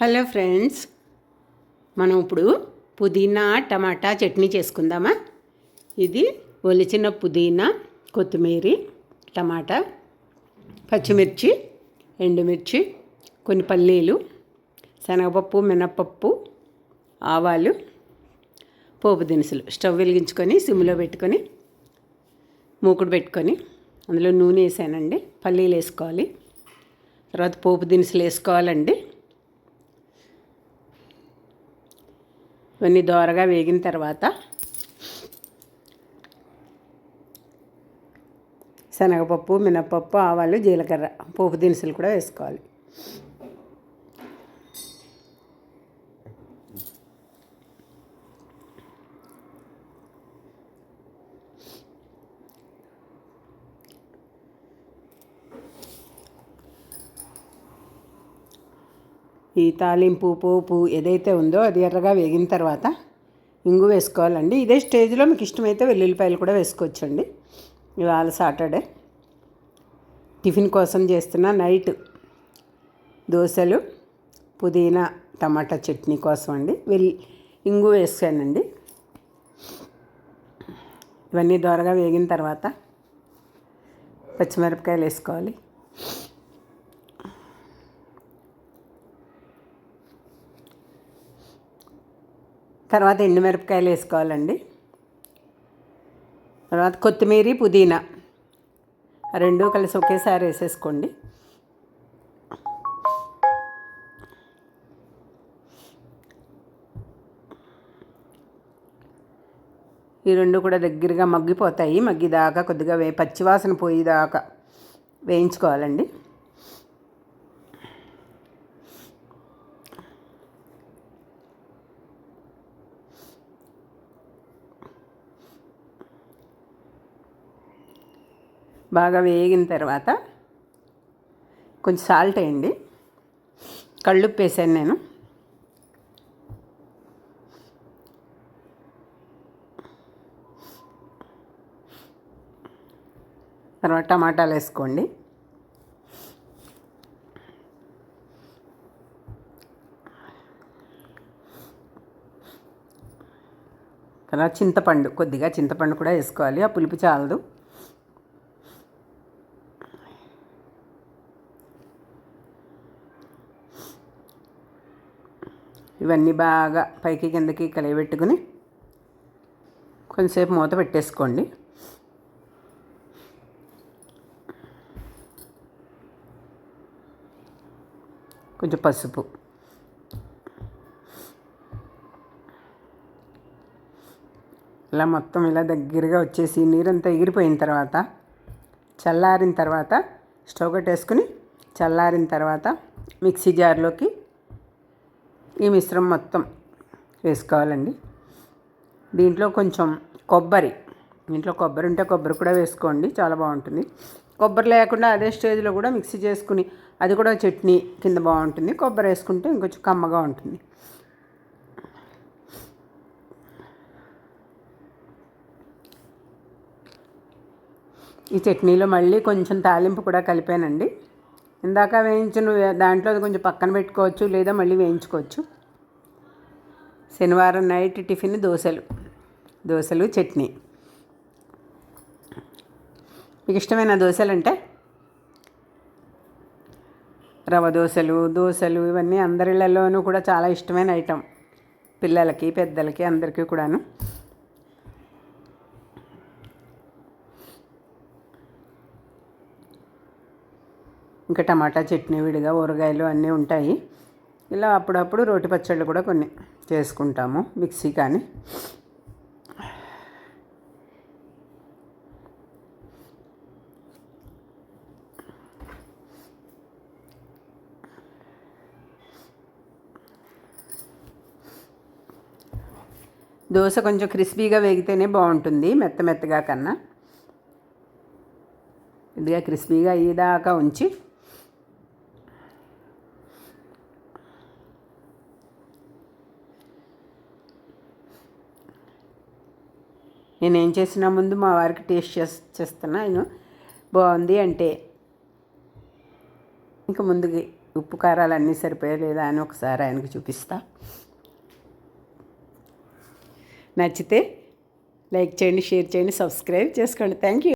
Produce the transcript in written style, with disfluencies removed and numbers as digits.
Hello friends, మనం ఇప్పుడు పుదీనా టమాటా చట్నీ చేసుకుందామా. ఇది ఒలిచిన పుదీనా, కొత్తిమీర, టమాటా, పచ్చిమిర్చి, ఎండుమిర్చి, కొన్ని పల్లీలు, శనగపప్పు, మినపప్పు, ఆవాలు, పోపు దినుసులు. స్టవ్ వెలిగించుకొని సిమ్లో పెట్టుకొని మూకుడు పెట్టుకొని అందులో నూనె వేసానండి. పల్లీలు వేసుకోవాలి, తర్వాత పోపు దినుసులు వేసుకోవాలండి. ఇవన్నీ దోరగా వేగిన తర్వాత శనగపప్పు, మినపప్పు, ఆవాలు, జీలకర్ర, పోపు దినుసులు కూడా వేసుకోవాలి. ఈ తాలింపు పోపు ఏదైతే ఉందో అది ఎర్రగా వేగిన తర్వాత ఇంగు వేసుకోవాలండి. ఇదే స్టేజ్లో మీకు ఇష్టమైతే వెల్లుల్లిపాయలు కూడా వేసుకోవచ్చండి. ఇవాళ సాటర్డే టిఫిన్ కోసం చేస్తున్న నైట్ దోశలు, పుదీనా టమాటా చట్నీ కోసం అండి. ఇంగు వేసానండి. ఇవన్నీ దోరగా వేగిన తర్వాత పచ్చిమిరపకాయలు వేసుకోవాలి. తర్వాత ఎండుమిరపకాయలు వేసుకోవాలండి. తర్వాత కొత్తిమీర, పుదీనా రెండూ కలిసి ఒకేసారి వేసేసుకోండి. ఈ రెండు కూడా దగ్గరగా మగ్గిపోతాయి. మగ్గిదాకా కొద్దిగా పచ్చివాసన పోయేదాకా వేయించుకోవాలండి. బాగా వేగిన తర్వాత కొంచెం సాల్ట్ వేయండి. కళ్ళుప్పు వేసాను నేను. తర్వాత టమాటాలు వేసుకోండి. తర్వాత చింతపండు, కొద్దిగా చింతపండు కూడా వేసుకోవాలి. ఆ పులుపు చాలదు. ఇవన్నీ బాగా పైకి కిందకి కలియబెట్టుకుని కొంచెంసేపు మూత పెట్టేసుకోండి. కొంచెం పసుపు, ఇలా మొత్తం ఇలా దగ్గరగా వచ్చేసి నీరంతా ఎగిరిపోయిన తర్వాత చల్లారిన తర్వాత స్టవ్ కట్టేసుకుని చల్లారిన తర్వాత మిక్సీ జార్లోకి ఈ మిశ్రమం మొత్తం వేసుకోవాలండి. దీంట్లో కొంచెం కొబ్బరి ఉంటే కొబ్బరి కూడా వేసుకోండి, చాలా బాగుంటుంది. కొబ్బరి లేకుండా అదే స్టేజ్లో కూడా మిక్సీ చేసుకుని అది కూడా చట్నీ కింద బాగుంటుంది. కొబ్బరి వేసుకుంటే ఇంకొంచెం కమ్మగా ఉంటుంది. ఈ చట్నీలో మళ్ళీ కొంచెం తాలింపు కూడా కలిపానండి. ఇందాక వేయించిన దాంట్లో అది కొంచెం పక్కన పెట్టుకోవచ్చు, లేదా మళ్ళీ వేయించుకోవచ్చు. శనివారం నైట్ టిఫిన్ దోశలు చట్నీ. మీకు ఇష్టమైన దోశలు అంటే రవ్వ దోశలు ఇవన్నీ అందరిళ్ళలోనూ కూడా చాలా ఇష్టమైన ఐటెం. పిల్లలకి, పెద్దలకి, అందరికీ కూడాను. ఇంకా టమాటా చట్నీ, విడిగా ఊరగాయలు అన్నీ ఉంటాయి. ఇలా అప్పుడప్పుడు రోటి పచ్చళ్ళు కూడా కొన్ని చేసుకుంటాము, మిక్సీ కానీ. దోశ కొంచెం క్రిస్పీగా వేగితేనే బాగుంటుంది, మెత్తగా కన్నా. ఇదిగా క్రిస్పీగా అయ్యేదాకా ఉంచి నేనేం చేసినా ముందు మా వారికి టేస్ట్ చేస్తున్నా. నేను బాగుంది అంటే ఇంక ముందుకి ఉప్పు కారాలు అన్నీ సరిపోయా లేదా అని ఒకసారి ఆయనకు చూపిస్తా. నచ్చితే లైక్ చేయండి, షేర్ చేయండి, సబ్స్క్రైబ్ చేసుకోండి. Thank you.